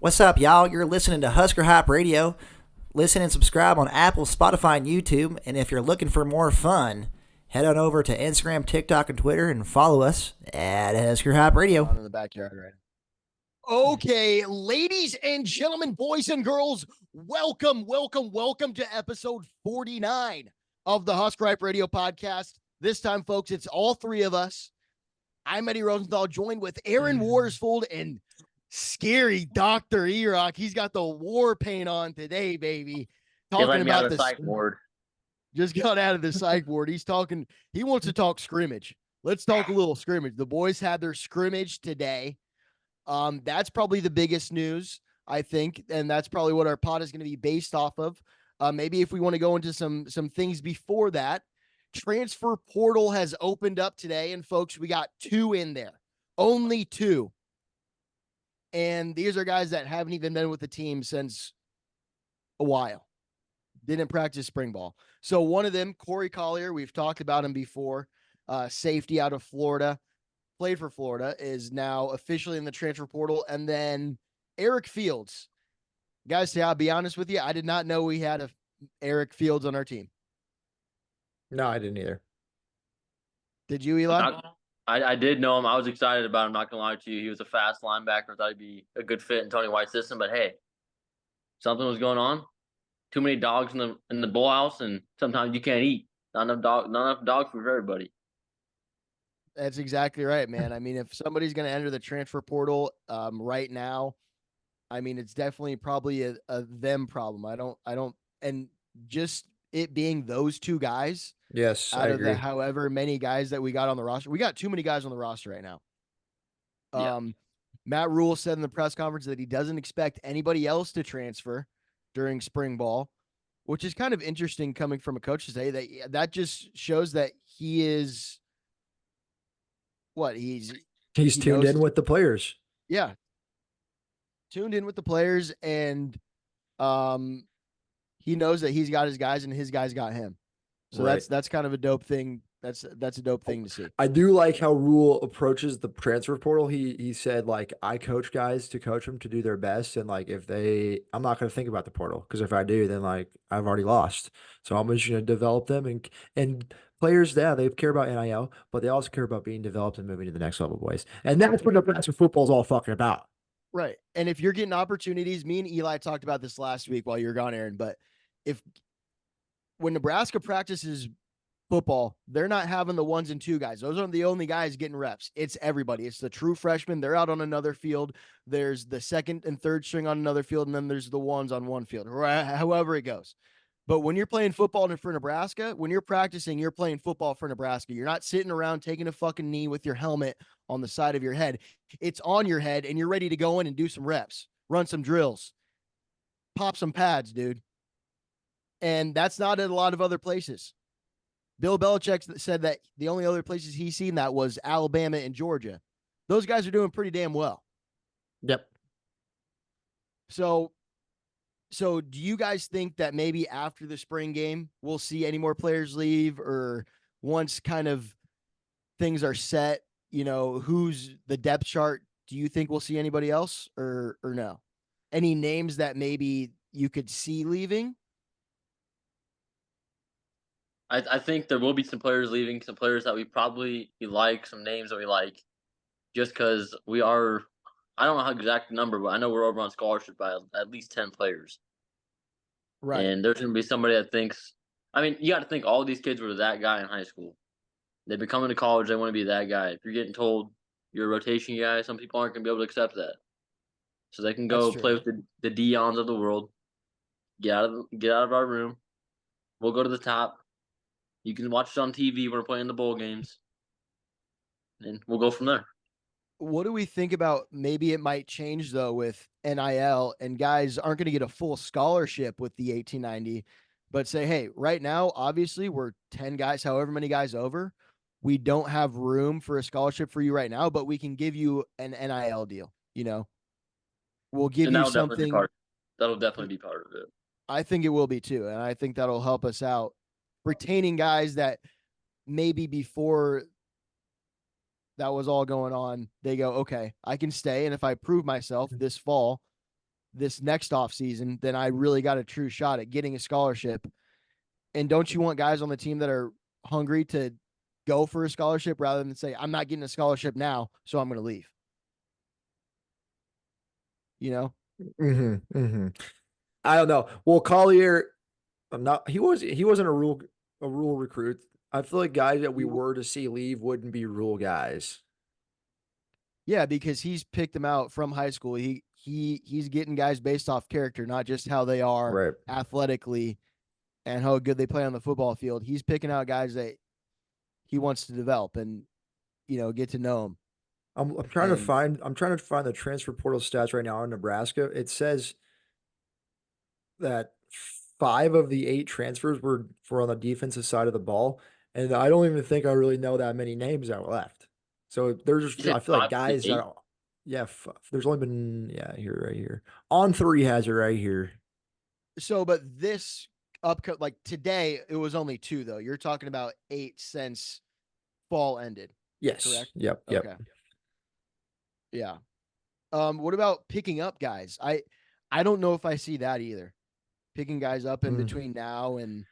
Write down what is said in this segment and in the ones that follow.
What's up, y'all? You're listening to Husker Hype Radio. Listen and subscribe on Apple, Spotify, and YouTube. And if you're looking for more fun, head on over to Instagram, TikTok, and Twitter and follow us at Husker Hype Radio. On in the backyard right now. Okay, ladies and gentlemen, boys and girls, welcome to episode 49 of the Husker Hype Radio podcast. This time, folks, it's all three of us. I'm Eddie Rosenthal, joined with Aaron Worsfold and scary Dr. E-Rock. He's got the war paint on today, baby. Talking about the psych ward. Just got out of the psych ward. He wants to talk scrimmage. Let's talk a little scrimmage. The boys had their scrimmage today. That's probably the biggest news, I think, and that's probably what our pod is going to be based off of. Maybe if we want to go into some things before that, transfer portal has opened up today, and folks, we got 2 in there, only 2. And these are guys that haven't even been with the team since a while. Didn't practice spring ball. So one of them, Corey Collier, we've talked about him before, safety out of Florida, played for Florida, is now officially in the transfer portal. And then Eric Fields. Guys, I'll be honest with you, I did not know we had a Eric Fields on our team. No, I didn't either. Did you, Eli? I did know him. I was excited about him, not going to lie to you. He was a fast linebacker. Thought he'd be a good fit in Tony White's system. But, hey, something was going on. Too many dogs in the bull house, and sometimes you can't eat. Not enough dog food for everybody. That's exactly right, man. I mean, if somebody's going to enter the transfer portal right now, I mean, it's definitely probably a them problem. I don't, and just it being those 2 guys. Yes, out I of agree. the however many guys that we got on the roster. We got too many guys on the roster right now. Yeah. Matt Rhule said in the press conference that he doesn't expect anybody else to transfer during spring ball, which is kind of interesting coming from a coach to say that just shows that he is what he's tuned in with the players. Yeah. Tuned in with the players, and he knows that he's got his guys and his guys got him. So right. that's kind of a dope thing. That's a dope thing to see. I do like how Rhule approaches the transfer portal. He said, like, I coach guys to coach them to do their best. And like, I'm not going to think about the portal, because if I do, then like I've already lost. So I'm just going to develop them, and players, yeah, they care about NIL, but they also care about being developed and moving to the next level, boys. And that's what Nebraska football is all fucking about. Right. And if you're getting opportunities, me and Eli talked about this last week while you were gone, Aaron, but when Nebraska practices football, they're not having the 1s and 2 guys. Those aren't the only guys getting reps. It's everybody. It's the true freshmen. They're out on another field. There's the 2nd and 3rd string on another field, and then there's the 1s on one field, or however it goes. But when you're playing football for Nebraska, when you're practicing, you're playing football for Nebraska. You're not sitting around taking a fucking knee with your helmet on the side of your head. It's on your head, and you're ready to go in and do some reps, run some drills, pop some pads, dude. And that's not at a lot of other places. Bill Belichick said that the only other places he's seen that was Alabama and Georgia. Those guys are doing pretty damn well. Yep. So do you guys think that maybe after the spring game, we'll see any more players leave, or once kind of things are set, who's the depth chart? Do you think we'll see anybody else or no? Any names that maybe you could see leaving? I think there will be some players leaving, some players that we probably like, some names that we like, just because we are. I don't know how exact number, but I know we're over on scholarship by at least 10 players. Right. And there's going to be somebody that thinks. I mean, you got to think all these kids were that guy in high school. They become into college, they want to be that guy. If you're getting told you're a rotation guy, some people aren't going to be able to accept that. So they can go play with the Deons of the world. Get out of our room. We'll go to the top. You can watch it on TV when we're playing the bowl games. And we'll go from there. What do we think about maybe it might change, though, with NIL, and guys aren't going to get a full scholarship with the 1890, but say, hey, right now, obviously, we're 10 guys, however many guys over. We don't have room for a scholarship for you right now, but we can give you an NIL deal. We'll give you something. That'll definitely be part of it. I think it will be too. And I think that'll help us out retaining guys that maybe before that was all going on, they go, okay, I can stay. And if I prove myself this fall, this next off season, then I really got a true shot at getting a scholarship. And don't you want guys on the team that are hungry to go for a scholarship rather than say, I'm not getting a scholarship now, so I'm going to leave? You know? Mm-hmm. Mm-hmm. I don't know. Well, Collier, he wasn't a Rhule recruit. I feel like guys that we were to see leave wouldn't be Rhule guys. Yeah, because he's picked them out from high school. He's getting guys based off character, not just how they are Right. athletically and how good they play on the football field. He's picking out guys that he wants to develop and, get to know them. I'm trying to find the transfer portal stats right now in Nebraska. It says that 5 of the 8 transfers were on the defensive side of the ball, and I don't even think I really know that many names that were left. So there's You said I feel like 5 of the guys that 8? are, there's only been right here. On 3 has it right here. So, but this like today, it was only 2 though. You're talking about 8 since fall ended. Yes. Correct? Yep. Okay. Yeah. What about picking up guys? I don't know if I see that either. Picking guys up in between now and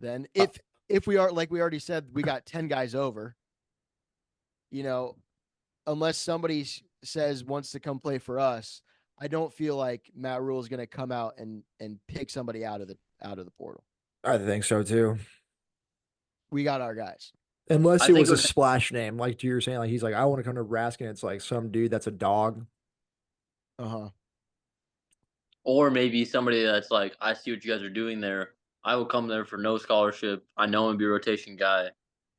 then. If we are, like we already said, we got 10 guys over, unless somebody says wants to come play for us, I don't feel like Matt Rhule is going to come out and pick somebody out of the portal. I think so too. We got our guys. Unless it was a splash name, like you were saying, like he's like, I want to come to Nebraska, and it's like some dude that's a dog. Or maybe somebody that's like, I see what you guys are doing there. I will come there for no scholarship. I know I'm gonna be a rotation guy.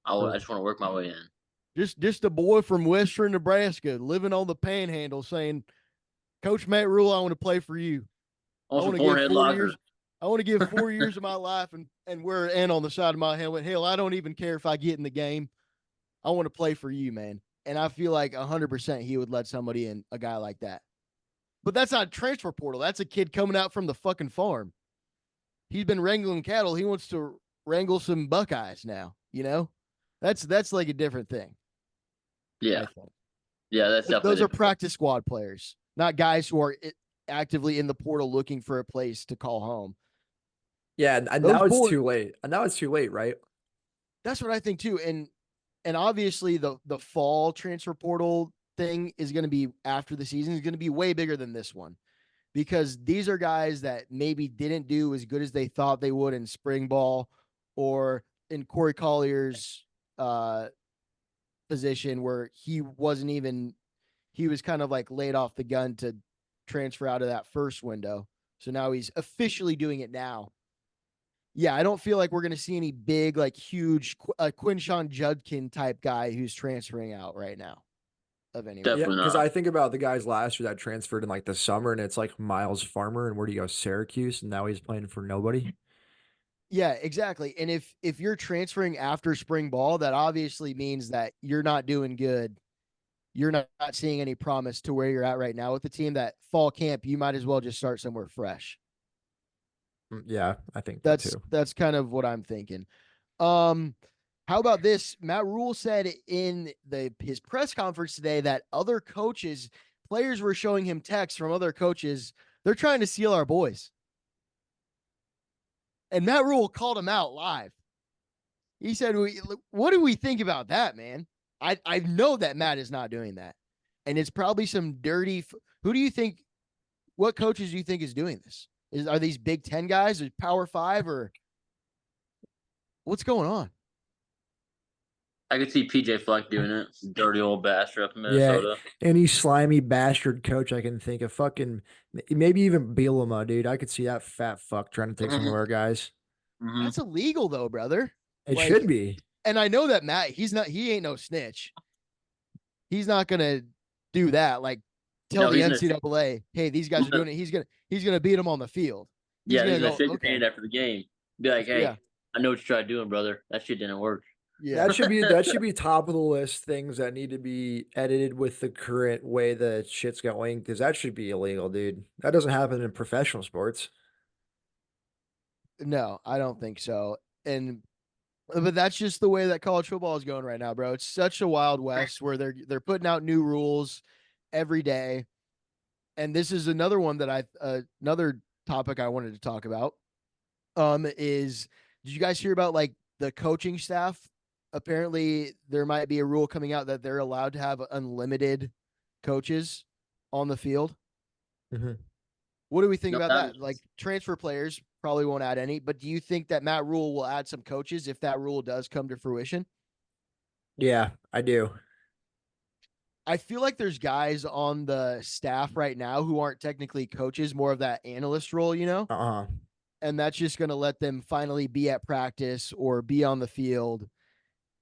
I just want to work my way in. Just a boy from Western Nebraska living on the Panhandle saying, Coach Matt Rhule, I want to play for you. I want to give 4 years. I want to give 4 years of my life and wear an N on the side of my helmet. Hell, I don't even care if I get in the game. I want to play for you, man. And I feel like 100% he would let somebody in, a guy like that. But that's not a transfer portal. That's a kid coming out from the fucking farm. He's been wrangling cattle. He wants to wrangle some Buckeyes now, That's like a different thing. Yeah. Yeah, that's definitely. Those are practice squad players, not guys who are actively in the portal looking for a place to call home. Yeah, and now it's too late. And now it's too late, right? That's what I think too. And obviously the fall transfer portal thing is going to be after the season is going to be way bigger than this one, because these are guys that maybe didn't do as good as they thought they would in spring ball or in Corey Collier's position, where he was kind of like laid off the gun to transfer out of that first window. So now he's officially doing it now. Yeah, I don't feel like we're going to see any big, like huge Quinshon Judkin type guy who's transferring out right now. Of anyone. Definitely because I think about the guys last year that transferred in like the summer, and it's like Miles Farmer, and where do you go? Syracuse, and now he's playing for nobody. Yeah, exactly. And if you're transferring after spring ball, that obviously means that you're not doing good. You're not seeing any promise to where you're at right now with the team. That fall camp, you might as well just start somewhere fresh. Yeah, I think that's kind of what I'm thinking. How about this? Matt Rhule said in his press conference today that other coaches, players were showing him texts from other coaches. They're trying to steal our boys. And Matt Rhule called him out live. He said, what do we think about that, man? I know that Matt is not doing that. And it's probably some dirty. Who do you think, what coaches do you think is doing this? Are these Big Ten guys or Power 5 or what's going on? I could see PJ Fleck doing it. Dirty old bastard up in Minnesota. Yeah, any slimy bastard coach I can think of. Fucking maybe even Bielema, dude. I could see that fat fuck trying to take some of our guys. That's illegal though, brother. It should be. And I know that Matt, he ain't no snitch. He's not gonna do that. Like tell the NCAA, hey, these guys are doing it. He's gonna beat them on the field. He's gonna shake your hand after the game. Be like, hey, I know what you tried doing, brother. That shit didn't work. Yeah, that should be top of the list things that need to be edited with the current way the shit's going, because that should be illegal, dude. That doesn't happen in professional sports. No, I don't think so. But that's just the way that college football is going right now, bro. It's such a wild west where they're putting out new rules every day. and this is another one that another topic I wanted to talk about. Is did you guys hear about like the coaching staff? Apparently, there might be a rule coming out that they're allowed to have unlimited coaches on the field. Mhm. What do we think No, about that that? Like transfer players probably won't add any, but do you think that Matt Rhule will add some coaches if that rule does come to fruition? Yeah, I do. I feel like there's guys on the staff right now who aren't technically coaches, more of that analyst role, you know? Uh-huh. And that's just going to let them finally be at practice or be on the field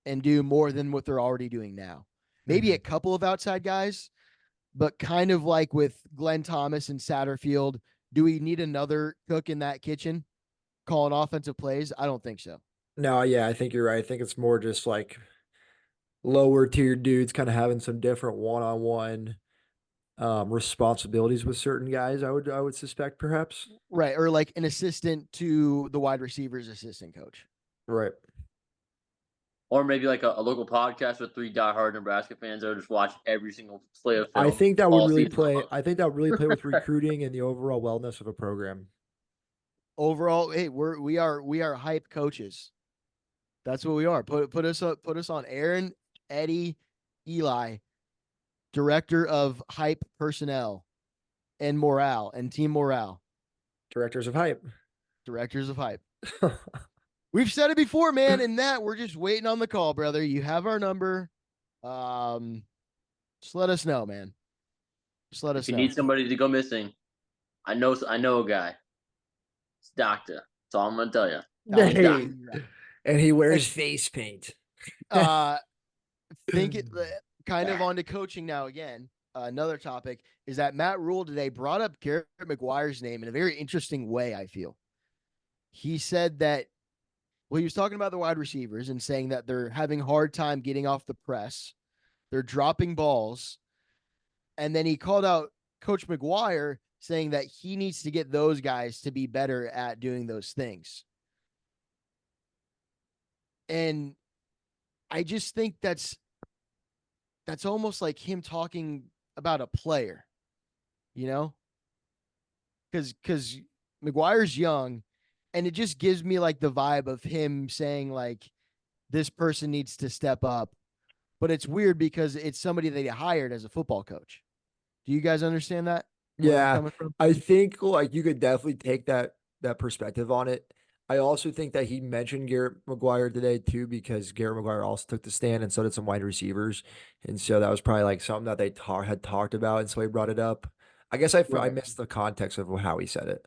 and do more than what they're already doing now. Maybe Mhm. a couple of outside guys, but kind of like with Glenn Thomas and Satterfield, do we need another cook in that kitchen calling offensive plays? I don't think so. No, yeah, I think you're right. I think it's more just like lower tier dudes kind of having some different one-on-one responsibilities with certain guys, I would suspect perhaps. Right. Or like an assistant to the wide receivers assistant coach. Right. or maybe like a local podcast with 3 diehard Nebraska fans that will just watch every single play of I film think that would all really season play. long. I think that would really play with recruiting and the overall wellness of a program. Overall, hey, we are hype coaches. That's what we are. Put us up, put us on. Aaron, Eddie, Eli, director of hype personnel and morale and team morale, Directors of hype. directors of hype. We've said it before, man. And that we're just waiting on the call, brother. You have our number. Just let us know, man. Just let If us you know. need somebody to go missing, I know a guy. It's Doctor. That's all I'm gonna tell you. Hey, and he wears Hey. face paint. Think it kind of on to coaching now again. Another topic is that Matt Rhule today brought up Garrett McGuire's name in a very interesting way, I feel. He said that, well, he was talking about the wide receivers and saying that they're having a hard time getting off the press. They're dropping balls. And then he called out Coach McGuire saying that he needs to get those guys to be better at doing those things. And I just think that's almost like him talking about a player, you know? Because McGuire's young, and it just gives me like the vibe of him saying like this person needs to step up. But it's weird because it's somebody that he hired as a football coach. Do you guys understand that? Where I'm Yeah, coming from? I think like you could definitely take that perspective on it. I also think that he mentioned Garrett McGuire today too, because Garrett McGuire also took the stand and so did some wide receivers, and so that was probably like something that they had talked about, and so he brought it up. I guess I Right. missed the context of how he said it.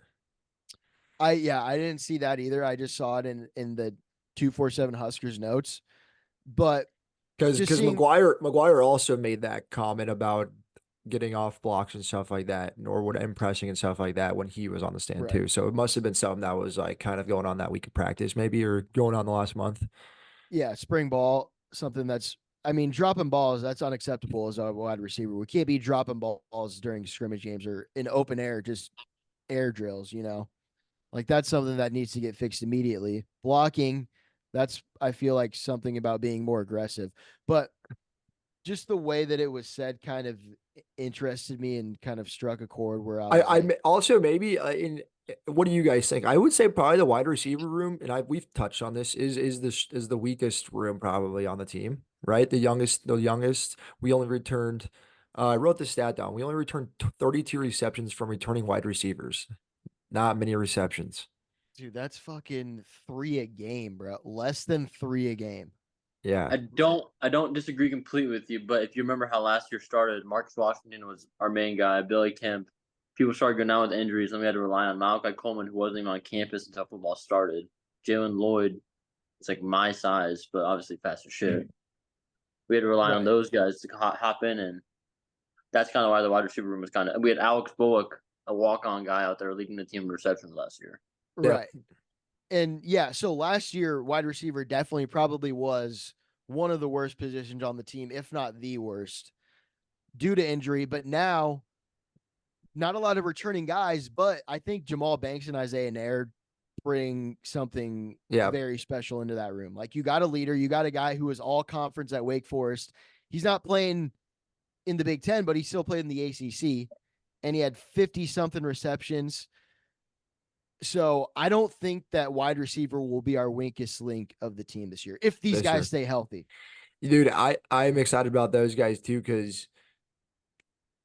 I didn't see that either. I just saw it in the 247 Huskers notes. But Because just seeing McGuire also made that comment about getting off blocks and stuff like that, or what impressing and stuff like that when he was on the stand right. too. So it must have been something that was like kind of going on that week of practice, maybe, or going on the last month. Yeah, spring ball, something that's I mean, dropping balls, that's unacceptable as a wide receiver. We can't be dropping balls during scrimmage games or in open air, just air drills, you know. Like that's something that needs to get fixed immediately. Blocking, that's I feel like something about being more aggressive. But just the way that it was said kind of interested me and kind of struck a chord where I was like, Also maybe what do you guys think? I would say probably the wide receiver room, and we've touched on this, is the weakest room probably on the team, right? The youngest. We only returned. I wrote the stat down. We only returned 32 receptions from returning wide receivers. Not many receptions. dude, that's fucking 3 a game, bro. Less than 3 a game. Yeah. I don't disagree completely with you, but if you remember how last year started, Marcus Washington was our main guy, Billy Kemp. People started going down with injuries, and we had to rely on Malachi Coleman, who wasn't even on campus until football started. Jalen Lloyd, it's like my size, but obviously faster shit. We had to rely on Right. those guys to hop in, and that's kind of why the wide receiver room was kind of. We had Alex Bullock, a walk-on guy out there leading the team in receptions last year. Yeah. Right. And yeah, so last year, wide receiver definitely probably was one of the worst positions on the team, if not the worst, due to injury. But now, not a lot of returning guys, but I think Jamal Banks and Isaiah Naird bring something Yeah. very special into that room. Like you got a leader, you got a guy who was all conference at Wake Forest. He's not playing in the Big Ten, but he still played in the ACC. and he had 50-something receptions. So I don't think that wide receiver will be our weakest link of the team this year if these This guys year. stay healthy. Dude, I'm excited about those guys too because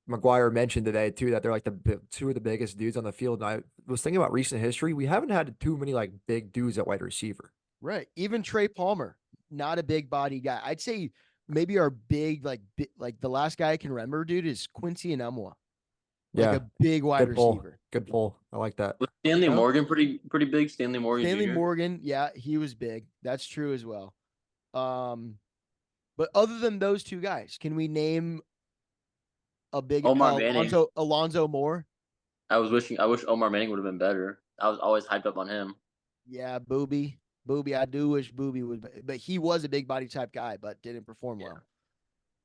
McGuire mentioned today too that they're like two of the biggest dudes on the field. And I was thinking about recent history. We haven't had too many like big dudes at wide receiver. Right. Even Trey Palmer, not a big body guy. I'd say maybe our big, like the last guy I can remember, dude, is Quincy Enumwa. Like Yeah, a big wide good pull. receiver. Good pull. I like that. Was Stanley You know? Morgan pretty big? Stanley Morgan Stanley Jr.? Morgan, yeah, he was big. That's true as well. But other than those two guys, can we name a big Omar Manning. Alonzo Moore? I wish Omar Manning would have been better. I was always hyped up on him. Yeah, Booby. I do wish Booby would, but he was a big body type guy, but didn't perform well.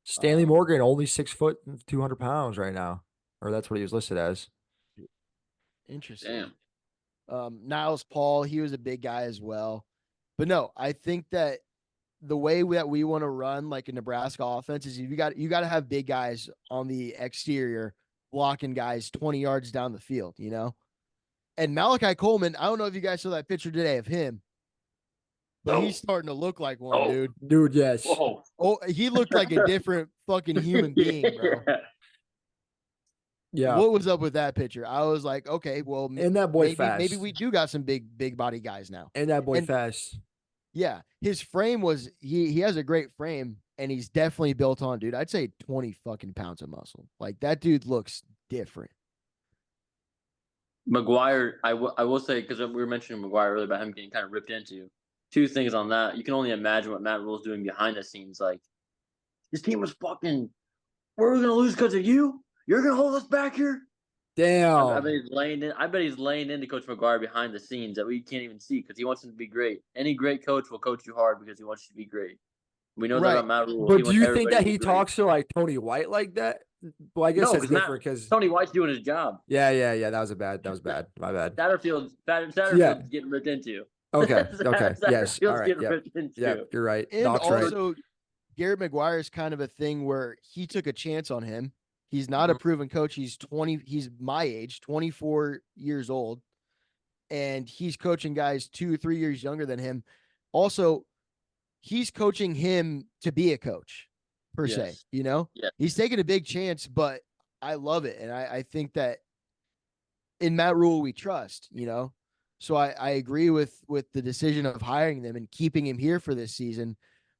Stanley Morgan, only 6 foot, 200 pounds right now, or that's what he was listed as. Interesting. Damn. Niles Paul, he was a big guy as well. But no, I think that the way that we want to run like a Nebraska offense is you got to have big guys on the exterior blocking guys 20 yards down the field, you know? And Malachi Coleman, I don't know if you guys saw that picture today of him, but he's starting to look like one, dude. Dude, yes. Whoa. Oh, he looked like a different fucking human being, bro. Yeah. What was up with that picture? I was like, okay, well, And that boy fast. maybe we do got some big body guys now. And that boy fast. Yeah, his frame was he has a great frame, and he's definitely built on, dude. I'd say 20 fucking pounds of muscle. Like that dude looks different. McGuire, I will say, because we were mentioning McGuire earlier about him getting kind of ripped into. Two things on that. You can only imagine what Matt Rhule's doing behind the scenes. Like, this team was fucking, we're going to lose because of you? You're going to hold us back here? Damn. I bet he's laying into Coach McGuire behind the scenes that we can't even see because he wants him to be great. Any great coach will coach you hard because he wants you to be great. We know that about Matt Rhule. But do you think that he talks to like Tony White like that? Well, I guess that's different because Tony White's doing his job. Yeah. That was bad. My bad. Satterfield's getting ripped into. Okay. Yes. All right. Yeah. You're right. And Doc's also, right. Garrett McGuire is kind of a thing where he took a chance on him. He's not a proven coach. He's my age, 24 years old, and he's coaching guys 2 or 3 years younger than him. Also, he's coaching him to be a coach per se, you know? Yeah. He's taking a big chance, but I love it. And I think that in Matt Rhule, we trust, you know? So I agree with the decision of hiring them and keeping him here for this season.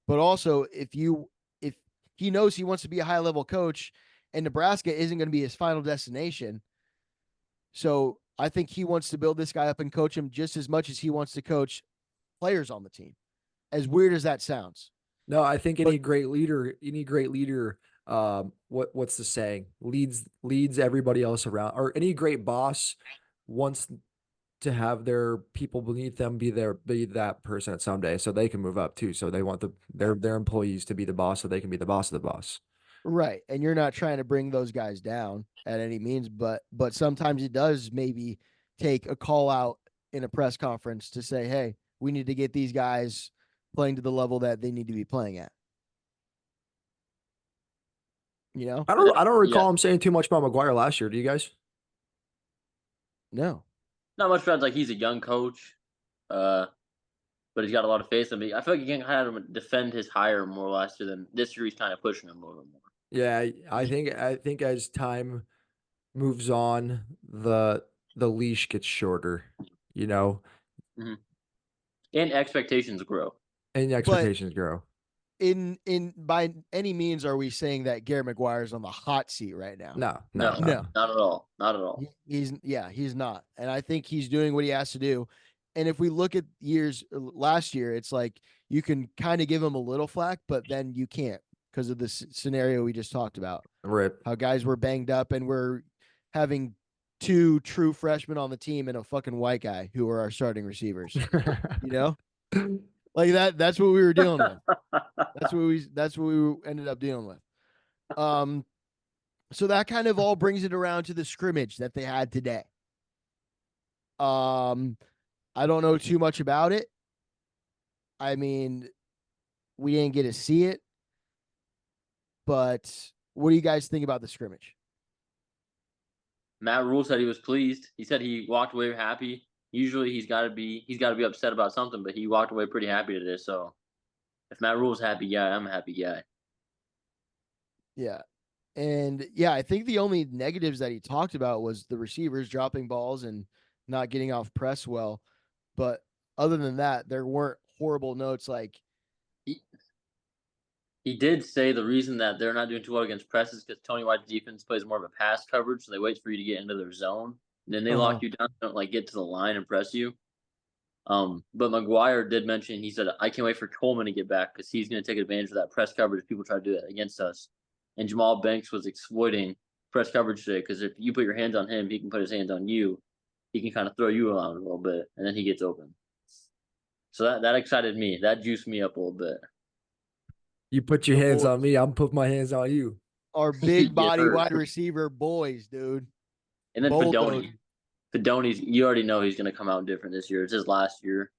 But also, if he knows he wants to be a high level coach and Nebraska isn't going to be his final destination. So I think he wants to build this guy up and coach him just as much as he wants to coach players on the team. As weird as that sounds. No, I think any great leader, what's the saying? Leads everybody else around, or any great boss wants to have their people beneath them be that person someday, so they can move up too. So they want their employees to be the boss, so they can be the boss of the boss. Right, and you're not trying to bring those guys down at any means, but sometimes it does maybe take a call out in a press conference to say, hey, we need to get these guys playing to the level that they need to be playing at. You know? I don't recall him saying too much about McGuire last year. Do you guys? No. Not much about he's a young coach, but he's got a lot of faith in me. I feel like he can kind of defend his hire more last year than this year. He's kind of pushing him a little more. Yeah, I think as time moves on, the leash gets shorter, you know, and expectations grow. In by any means, are we saying that Garrett McGuire is on the hot seat right now? No, not at all. Not at all. He's not. And I think he's doing what he has to do. And if we look at last year, it's like you can kind of give him a little flack, but then you can't because of the scenario we just talked about. Rip. How guys were banged up and we're having 2 true freshmen on the team and a fucking white guy who are our starting receivers. You know? Like that's what we were dealing with. That's what we ended up dealing with. So that kind of all brings it around to the scrimmage that they had today. I don't know too much about it. I mean, we didn't get to see it. But what do you guys think about the scrimmage? Matt Rhule said he was pleased. He said he walked away happy. Usually he's got to be upset about something, but he walked away pretty happy today. So if Matt Rhule's a happy guy, I'm a happy guy. Yeah. And yeah, I think the only negatives that he talked about was the receivers dropping balls and not getting off press well. But other than that, there weren't horrible notes like He did say the reason that they're not doing too well against press is because Tony White's defense plays more of a pass coverage, so they wait for you to get into their zone. And then they lock you down, don't like get to the line and press you. But McGuire did mention, he said, I can't wait for Coleman to get back because he's going to take advantage of that press coverage. People try to do that against us. And Jamal Banks was exploiting press coverage today because if you put your hands on him, he can put his hands on you. He can kind of throw you around a little bit, and then he gets open. So that excited me. That juiced me up a little bit. You put your hands on me, I'm putting my hands on you. Our big body wide receiver boys, dude. And then Fedoni's, you already know he's going to come out different this year. It's his last year.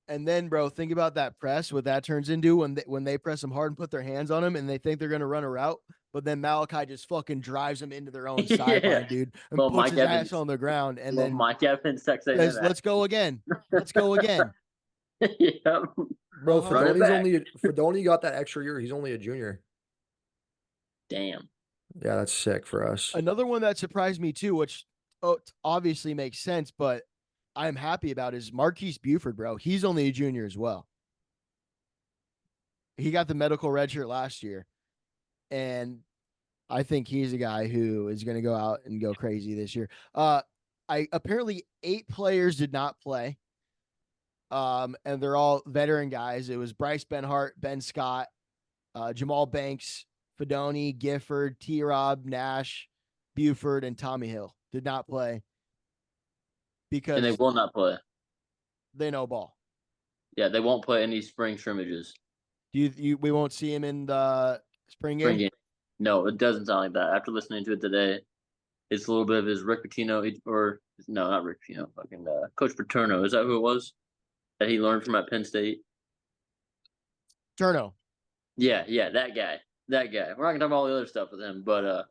And then, bro, think about that press, what that turns into when they press him hard and put their hands on him and they think they're going to run a route, but then Malachi just fucking drives them into their own sideline, dude, and puts his ass on the ground. And then Mike Evans says, let's go again. Let's go again. Yep. Bro, Fedoni got that extra year. He's only a junior. Damn. Yeah, that's sick for us. Another one that surprised me too, which obviously makes sense, but I'm happy about is Marquise Buford, bro. He's only a junior as well. He got the medical red shirt last year, and I think he's a guy who is going to go out and go crazy this year. Apparently 8 players did not play. And they're all veteran guys. It was Bryce Benhart, Ben Scott, Jamal Banks, Fedoni, Gifford, T-Rob, Nash, Buford, and Tommy Hill did not play because and they will not play. They know ball. Yeah, they won't play any spring scrimmages. We won't see him in the spring game? No, it doesn't sound like that. After listening to it today, it's a little bit of his Rick Pitino, or no, not Rick Pitino, fucking Coach Paterno. Is that who it was that he learned from at Penn State? Turno. Yeah, that guy. We're not gonna talk about all the other stuff with him, but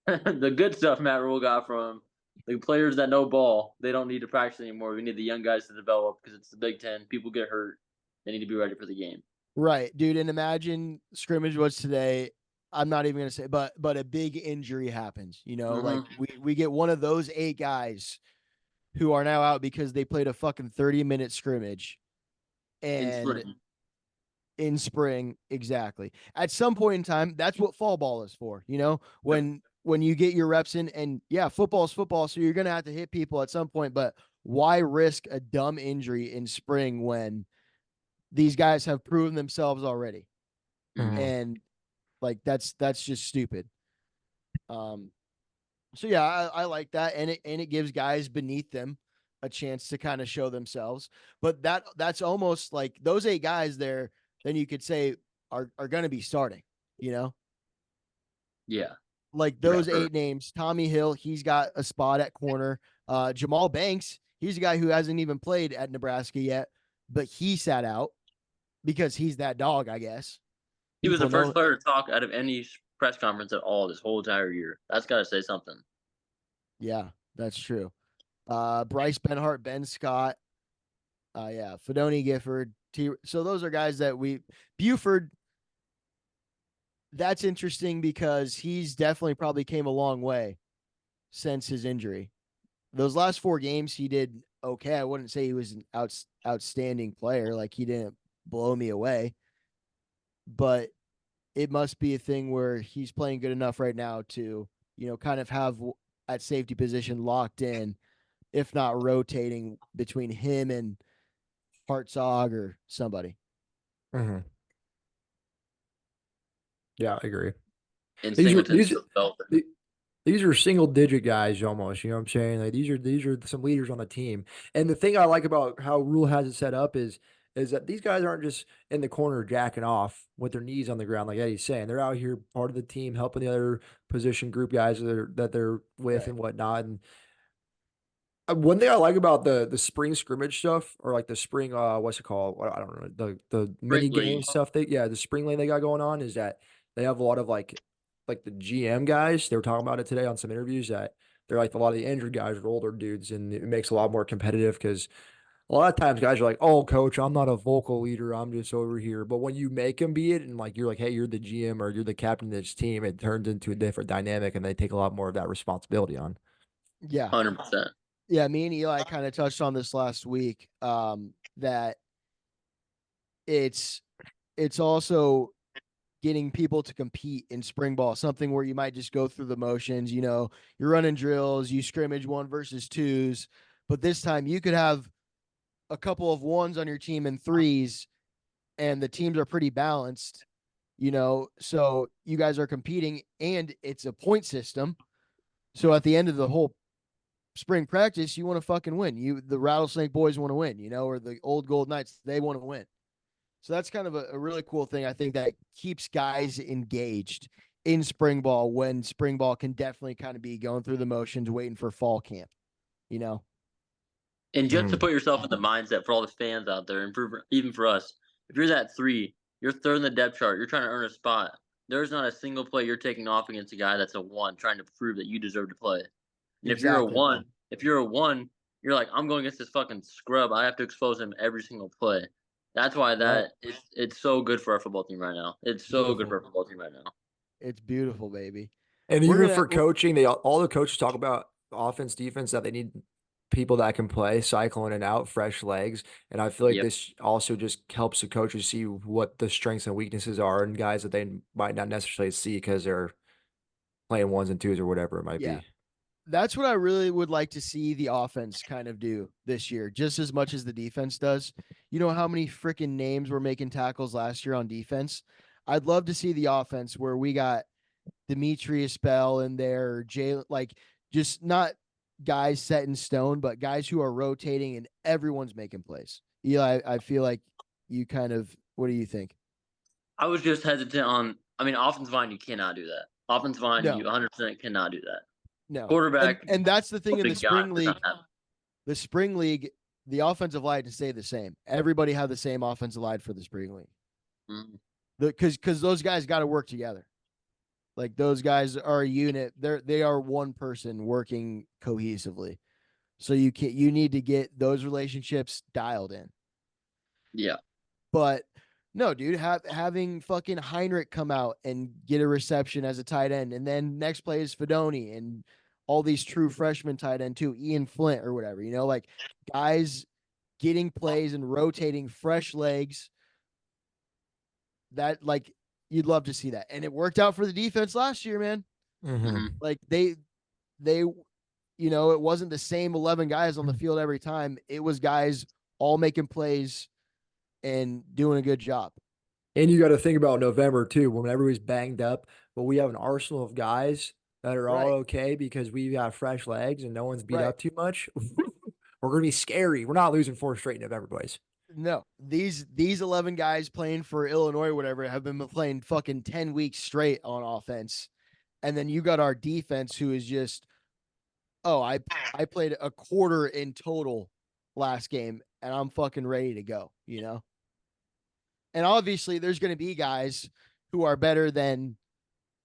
the good stuff Matt Rhule got from the players that know ball. They don't need to practice anymore. We need the young guys to develop because it's the Big Ten. People get hurt. They need to be ready for the game. Right, dude. And imagine scrimmage was today. I'm not even gonna say, but a big injury happens. You know, like we get one of those 8 guys who are now out because they played a fucking 30-minute scrimmage, and in spring, exactly. At some point in time, that's what fall ball is for. You know, when you get your reps in, and yeah, football is football, so you're gonna have to hit people at some point. But why risk a dumb injury in spring when these guys have proven themselves already? And like that's just stupid. So yeah, I like that, and it gives guys beneath them a chance to kind of show themselves. But that's almost like those 8 guys there. Then you could say are going to be starting. You know. Yeah. Like those 8 names: Tommy Hill, he's got a spot at corner. Jamal Banks, he's a guy who hasn't even played at Nebraska yet, but he sat out because he's that dog, I guess. He was the first player to talk out of any press conference at all this whole entire year. That's got to say something. Yeah, that's true. Bryce Benhart, Ben Scott, Fedoni, Gifford. So those are guys that Buford. That's interesting because he's definitely probably came a long way since his injury. Those last 4 games, he did okay. I wouldn't say he was an outstanding player. Like he didn't blow me away, but it must be a thing where he's playing good enough right now to, kind of have at safety position locked in, if not rotating between him and Hartzog or somebody. Yeah, I agree. And these are single digit guys almost, you know what I'm saying? Like these are some leaders on the team. And the thing I like about how Rhule has it set up is that these guys aren't just in the corner jacking off with their knees on the ground like Eddie's saying. They're out here part of the team, helping the other position group guys that they're with and whatnot. And one thing I like about the spring scrimmage stuff, or like the spring what's it called? I don't know, the mini game stuff the spring lane they got going on, is that they have a lot of like the GM guys. They were talking about it today on some interviews, that they're like a lot of the injured guys are older dudes, and it makes it a lot more competitive because a lot of times guys are like, "Oh, coach, I'm not a vocal leader. I'm just over here." But when you make them be it, and like you're like, "Hey, you're the GM or you're the captain of this team," it turns into a different dynamic, and they take a lot more of that responsibility on. Yeah. 100%. Yeah, me and Eli kind of touched on this last week. That it's also getting people to compete in spring ball, something where you might just go through the motions. You're running drills, you scrimmage 1 versus 2s, but this time you could have a couple of 1s on your team and 3s, and the teams are pretty balanced. So you guys are competing, and it's a point system. So at the end of the whole spring practice, you want to fucking win. The Rattlesnake Boys want to win, or the Old Gold Knights, they want to win. So that's kind of a really cool thing. I think that keeps guys engaged in spring ball, when spring ball can definitely kind of be going through the motions, waiting for fall camp, And just to put yourself in the mindset for all the fans out there, and even for us, if you're that 3, you're 3rd in the depth chart, you're trying to earn a spot. There's not a single play you're taking off against a guy that's a 1, trying to prove that you deserve to play. And if you're a 1, you're like, I'm going against this fucking scrub. I have to expose him every single play. That's why it's so good for our football team right now. It's so good for our football team right now. It's beautiful, baby. And even for coaching, all the coaches talk about offense, defense, that they need people that can play, cycle in and out, fresh legs. And I feel like this also just helps the coaches see what the strengths and weaknesses are in guys that they might not necessarily see because they're playing 1s and 2s or whatever it might be. That's what I really would like to see the offense kind of do this year, just as much as the defense does. You know how many freaking names were making tackles last year on defense? I'd love to see the offense where we got Demetrius Bell in there, or Jay, like just not guys set in stone, but guys who are rotating and everyone's making plays. Eli, I feel like you kind of, what do you think? I was just hesitant on, offensive line, you cannot do that. Offensive line, you 100% cannot do that. No. Quarterback. And that's the thing in the spring league. God. The spring league, the offensive line to stay the same. Everybody have the same offensive line for the spring league. Because those guys got to work together. Like, those guys are a unit. They are one person working cohesively. So you need to get those relationships dialed in. Yeah. But no, dude, having fucking Heinrich come out and get a reception as a tight end, and then next play is Fedoni and all these true freshmen tight end too, Ian Flint or whatever, like guys getting plays and rotating fresh legs. That, like, you'd love to see that. And it worked out for the defense last year, man. Like they, it wasn't the same 11 guys on the field every time. It was guys all making plays and doing a good job. And you got to think about November too, when everybody's banged up, but we have an arsenal of guys that are all okay because we got fresh legs and no one's beat up too much. We're going to be scary. We're not losing 4 straight November, boys. No, these 11 guys playing for Illinois or whatever have been playing fucking 10 weeks straight on offense. And then you got our defense who is just, I played a quarter in total last game and I'm fucking ready to go, And obviously there's going to be guys who are better than,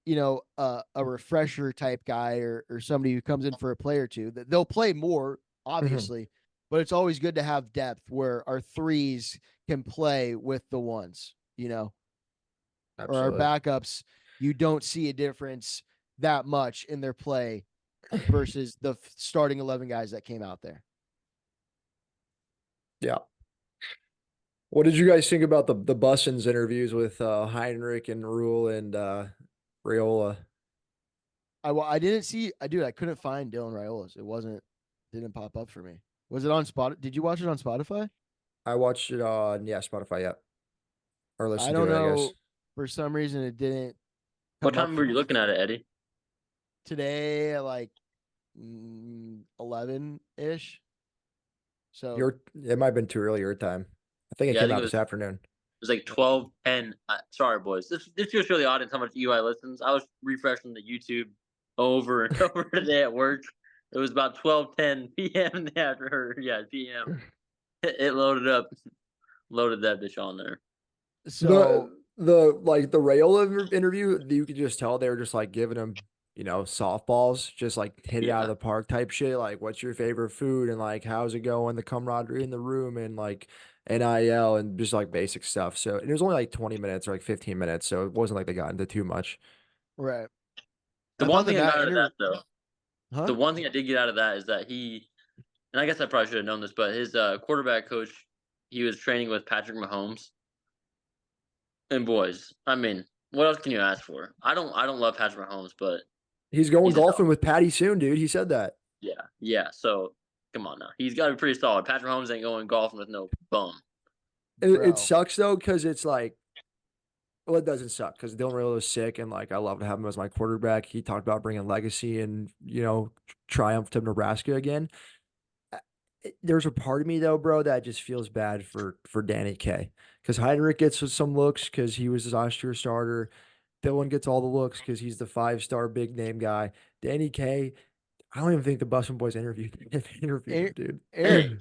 a refresher type guy or somebody who comes in for a play or two. That they'll play more, obviously, but it's always good to have depth where our 3s can play with the 1s, or our backups. You don't see a difference that much in their play versus the starting 11 guys that came out there. Yeah. What did you guys think about the Bussins interviews with Heinrich and Rhule and RAIOLA? I didn't see. I couldn't find Dylan Raiola's. Didn't pop up for me. Was it on Spotify? Did you watch it on Spotify? I watched it on Spotify. Yeah. Or listen to it, know. I guess. For some reason, it didn't. What time were you looking at it, Eddie? Today at like 11-ish. So it might have been too early your time. I think it came out this afternoon. It was like 12:10. Sorry, boys. This just show the audience how much UI listens. I was refreshing the YouTube over and over today at work. It was about 12:10 p.m. PM. It loaded up, loaded that bitch on there. So the RAIOLA interview, you could just tell they were just like giving him softballs, just like hit it out of Yeah. the park type shit. Like, what's your favorite food? And like, how's it going? The camaraderie in the room and like NIL and just like basic stuff. So it was only like 20 minutes or like 15 minutes. So it wasn't like they got into too much. Right. The I one thought thing I that got out of that, though, huh? the one thing I did get out of that is that and I guess I probably should have known this, but his quarterback coach, he was training with Patrick Mahomes. And boys, I mean, what else can you ask for? I don't love Patrick Mahomes, but He's going he's a dog. golfing with Patty soon, dude. He said that. Yeah. So come on now, he's got to be pretty solid. Patrick Mahomes ain't going golfing with no bum. It Bro. sucks though, because it's like, well, it doesn't suck because Dylan Raiola is sick, and like I love to have him as my quarterback. He talked about bringing legacy and triumph to Nebraska again. There's a part of me though, bro, that just feels bad for Danny K, because Heinrich gets some looks because he was his last year starter. Dylan gets all the looks because he's the 5-star big name guy. Danny K, I don't even think the Bussin Boys interviewed him, dude. Aaron,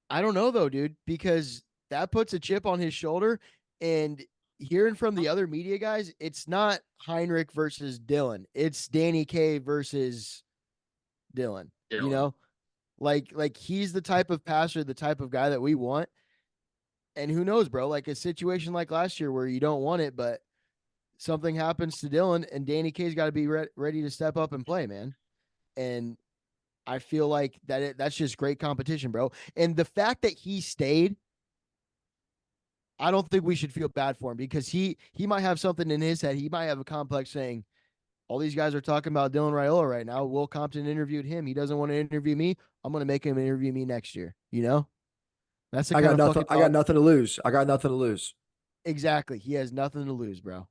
I don't know though, dude, because that puts a chip on his shoulder. And hearing from the other media guys, it's not Heinrich versus Dylan. It's Danny K versus Dylan. You Dylan. know, like he's the type of passer, the type of guy that we want. And who knows, bro? Like a situation like last year where you don't want it, but something happens to Dylan, and Danny K's got to be ready to step up and play, man. And I feel like that's just great competition, bro. And the fact that he stayed, I don't think we should feel bad for him, because he might have something in his head. He might have a complex saying, all these guys are talking about Dylan Raiola right now. Will Compton interviewed him. He doesn't want to interview me. I'm going to make him interview me next year. You know, that's the I kind got of nothing. fucking I got nothing to lose. I got nothing to lose. Exactly. He has nothing to lose, bro.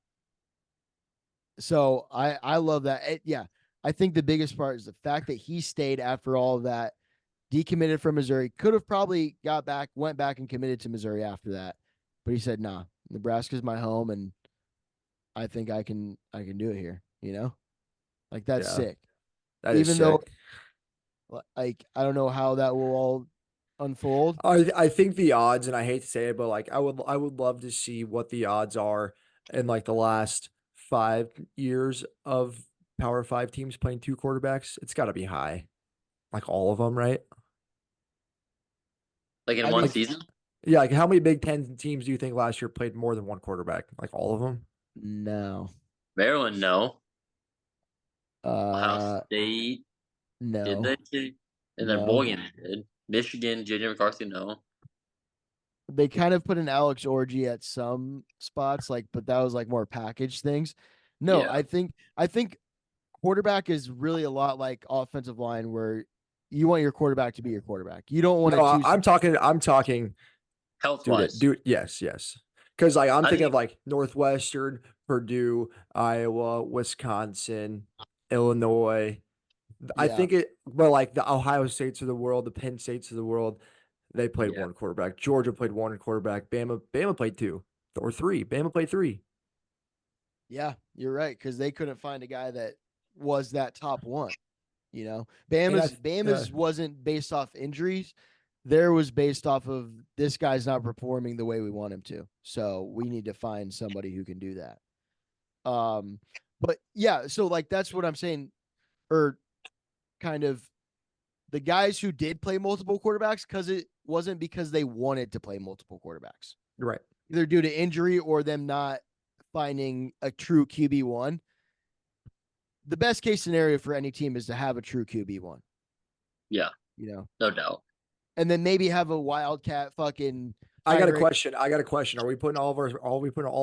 So I love that. Yeah. I think the biggest part is the fact that he stayed after all of that, decommitted from Missouri, could have probably went back and committed to Missouri after that. But he said, nah, Nebraska's my home, and I think I can do it here, you know? Like, that's Yeah, sick. that is Even though, sick. like, I don't know how that will all unfold. I think the odds, and I hate to say it, but like I would love to see what the odds are in like the last 5 years of Power Five teams playing two quarterbacks. It's got to be high, like all of them, right? Like in I one think season? Yeah, like how many Big Ten teams do you think last year played more than one quarterback? Like all of them? no. Maryland, no. Ohio Uh, State, did no. they? In their bowl No. game, they did. Michigan, JJ McCarthy, no. They kind of put an Alex Orgy at some spots, like, but that was like more package things. No, Yeah. I think quarterback is really a lot like offensive line, where you want your quarterback to be your quarterback. You don't want No, to choose. I'm talking, Health dude, wise. yes. Because like I'm I thinking of think like Northwestern, Purdue, Iowa, Wisconsin, Illinois. I Yeah, think but like the Ohio States of the world, the Penn States of the world, they played yeah. one quarterback. Georgia played one quarterback. Bama played two or three. Bama played three. yeah, you're right, because they couldn't find a guy that was that top one. You know, And Bama's wasn't based off injuries. There was based off of, this guy's not performing the way we want him to. So we need to find somebody who can do that. But yeah, so like that's what I'm saying, or kind of the guys who did play multiple quarterbacks, because it wasn't because they wanted to play multiple quarterbacks, right. either due to injury or them not finding a true QB1. The best case scenario for any team is to have a true QB1, Yeah. you know, No doubt. and then maybe have a wildcat fucking. I got a Heinrich. question. Are we putting all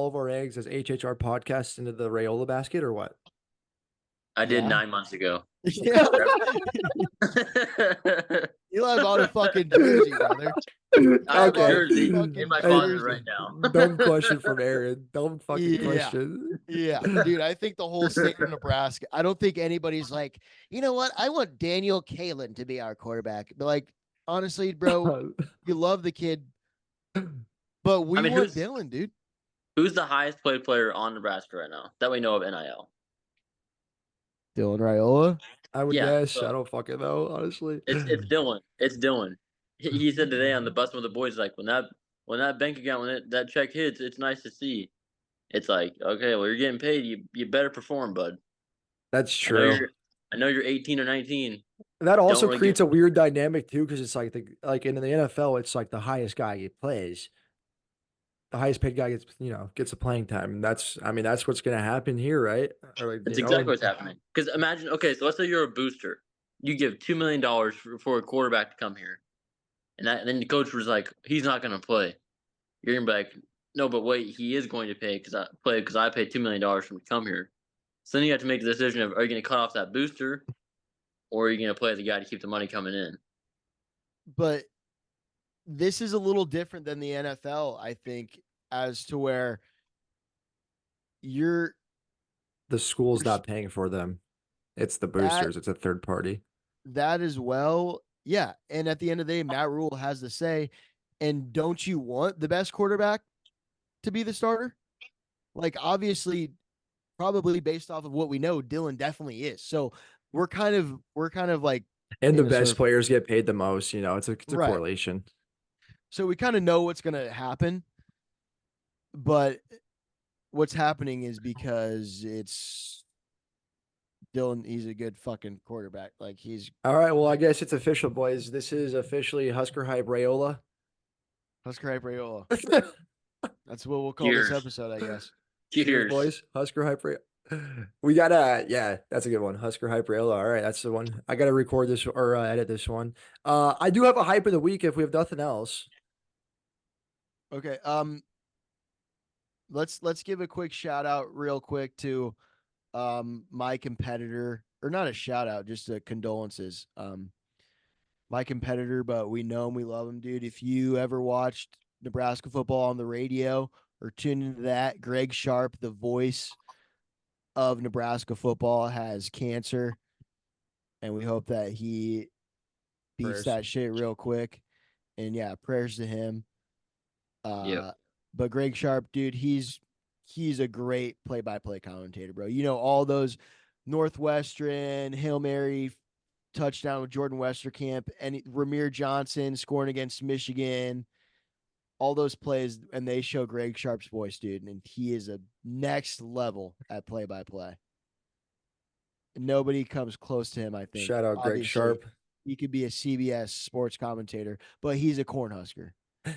of our eggs as HHR podcasts into the Raiola basket or what? I did Yeah. 9 months ago. Yeah. Eli bought a fucking jersey, brother. I have a Okay. jersey Fucking in my Hey, closet right now. Dumb question from Aaron. Dumb fucking Yeah. question. Yeah, dude, I think the whole state of Nebraska, I don't think anybody's like, you know what? I want Daniel Kalen to be our quarterback. But like, honestly, bro, you love the kid, but we want Dylan, dude. Who's the highest paid player on Nebraska right now that we know of NIL? Dylan Raiola. I would Yeah, guess. so I don't fucking know, honestly. it's Dylan. It's Dylan. He said today on the bus with the boys, like when that bank account that check hits, it's nice to see. It's like, okay, well, you're getting paid. You better perform, bud. That's I know true. you're I know you're 18 or 19. That also really creates give- a weird dynamic too, because it's like in the NFL, it's like the highest guy he plays, the highest paid guy gets the playing time, and that's what's gonna happen here, right? Or like, That's exactly what's happening. Because imagine, okay, so let's say you're a booster. You give $2 million for a quarterback to come here, and then the coach was like, he's not going to play. You're going to be like, no, but wait, he is going to because I paid $2 million for him to come here. So then you have to make the decision of, are you going to cut off that booster, or are you going to play the guy to keep the money coming in? But this is a little different than the NFL, I think, as to where the school's not paying for them. It's the boosters. It's a third party. That as well. Yeah. And at the end of the day, Matt Rhule has to say, and don't you want the best quarterback to be the starter? Like, obviously, probably based off of what we know, Dylan definitely is. So we're kind of like, and the best players get paid the most. It's a Right. correlation. So we kind of know what's going to happen, but what's happening is because it's Dylan. He's a good fucking quarterback. Like, he's All right. Well, I guess it's official, boys. This is officially Husker Hype RAIOLA. Husker Hype RAIOLA. That's what we'll call Cheers. this episode, I guess. Cheers. boys. Husker Hype RAIOLA. We got that's a good one. Husker Hype RAIOLA. All right, that's the one. I gotta record this or edit this one. I do have a hype of the week if we have nothing else. Okay. Let's give a quick shout out real quick to my competitor, or not a shout out, just a condolences. My competitor, but we know him, we love him, dude. If you ever watched Nebraska football on the radio or tuned into that, Greg Sharp, the voice of Nebraska football, has cancer, and we hope that he beats that shit real quick. And yeah, prayers to him. But Greg Sharp, dude, he's a great play-by-play commentator, bro. All those Northwestern Hail Mary touchdown with Jordan Westerkamp and Ramir Johnson scoring against Michigan, all those plays, and they show Greg Sharp's voice, dude, and he is a next level at play-by-play. Nobody comes close to him, I think. Shout out Greg Sharp. He could be a CBS sports commentator, but he's a Cornhusker.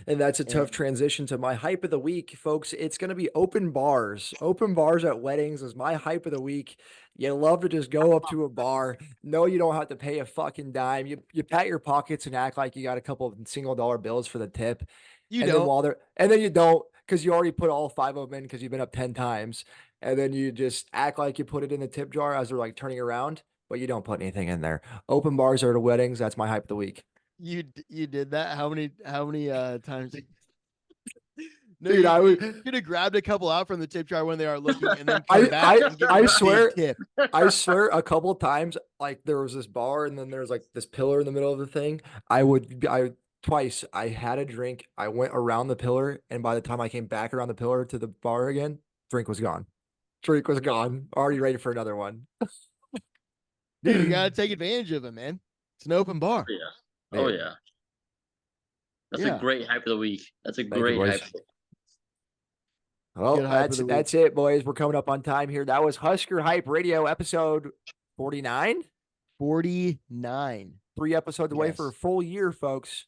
And that's a tough transition to my hype of the week, folks. It's going to be open bars. Open bars at weddings is my hype of the week. You love to just go up to a bar. No, you don't have to pay a fucking dime. You pat your pockets and act like you got a couple of $1 bills for the tip. Then you don't, because you already put all 5 of them in because you've been up 10 times. And then you just act like you put it in the tip jar as they're like turning around, but you don't put anything in there. Open bars are at weddings. That's my hype of the week. You did that? How many times? No, Dude, you could have grabbed a couple out from the tip jar when they are looking, and then come back and give I them a swear, big tip. I swear, a couple of times, like there was this bar, and then there's like this pillar in the middle of the thing. Twice I had a drink. I went around the pillar, and by the time I came back around the pillar to the bar again, drink was gone. Already ready for another one. Dude, you gotta take advantage of it, man. It's an open bar. Oh yeah. That's a great hype of the week. That's a great hype. Well, that's it, boys. We're coming up on time here. That was Husker Hype Radio episode 49. 49. 3 episodes away for a full year, folks.